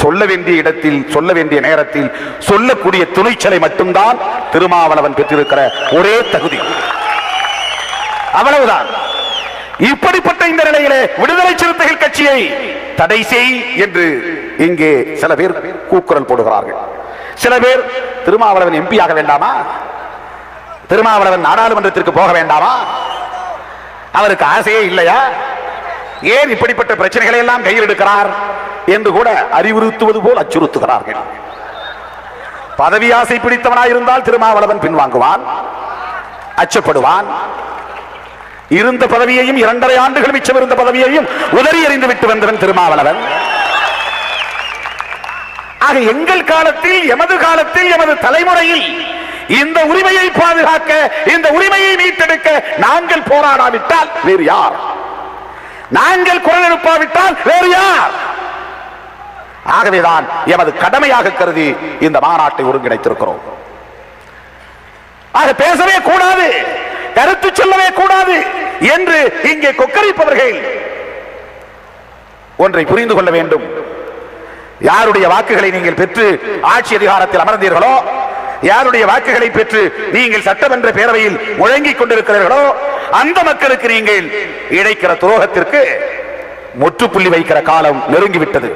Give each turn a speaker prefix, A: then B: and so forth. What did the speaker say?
A: சொல்ல வேண்டிய இடத்தில் சொல்ல வேண்டிய நேரத்தில் சொல்லக்கூடிய துணிச்சலை மட்டும்தான் திருமாவளவன் பெற்றிருக்கிற ஒரே தகுதி. அவ்வளவுதான். இப்படிப்பட்ட இந்த நிலையிலே விடுதலை சிறுத்தைகள் கட்சியை தடை செய் என்று இங்கே சில பேர் கூக்குரல் போடுகிறார்கள். சில பேர் திருமாவளவன் எம்பி ஆக வேண்டாமா, திருமாவளவன் நாடாளுமன்றத்திற்கு போக வேண்டாமா, அவருக்கு ஆசையே இல்லையா, ஏன் இப்படிப்பட்ட பிரச்சனைகளை எல்லாம் கையில் எடுக்கிறார் என்று கூட அறிவுறுத்துவது போல் அச்சுறுத்துகிறார்கள். பதவி ஆசை பிடித்தவனாயிருந்தால் திருமாவளவன் பின்வாங்குவான், அச்சப்படுவான். இருந்த பதவியையும் 2.5 ஆண்டுகள் மிச்சம் இருந்த பதவியையும் உதறி எறிந்து விட்டு வந்தவன் திருமாவளவன். ஆக எங்கள் காலத்தில், எமது காலத்தில், எமது தலைமுறையில் இந்த உரிமையை பாதுகாக்க, இந்த உரிமையை மீட்டெடுக்க நாங்கள் போராடாவிட்டால் வேறு யார்? நாங்கள் குரல் எழுப்பாவிட்டால் வேறு யார்? ஆகவேதான் எமது கடமையாக கருதி இந்த மாநாட்டை ஒருங்கிணைத்திருக்கிறோம். ஆக பேசவே கூடாது, கருத்து சொல்லவே கூடாது என்று இங்கே கொக்கரிப்பவர்கள் ஒன்றை புரிந்து கொள்ள வேண்டும். யாருடைய வாக்குகளை நீங்கள் பெற்று ஆட்சி அதிகாரத்தில் அமர்ந்தீர்களோ, யாருடைய வாக்குகளை பெற்று நீங்கள் சட்டமன்ற பேரவையில் முழங்கிக் கொண்டிருக்கிறீர்களோ, அந்த மக்களுக்கு நீங்கள் இழைக்கிற துரோகத்திற்கு முற்றுப்புள்ளி வைக்கிற காலம் நெருங்கிவிட்டது.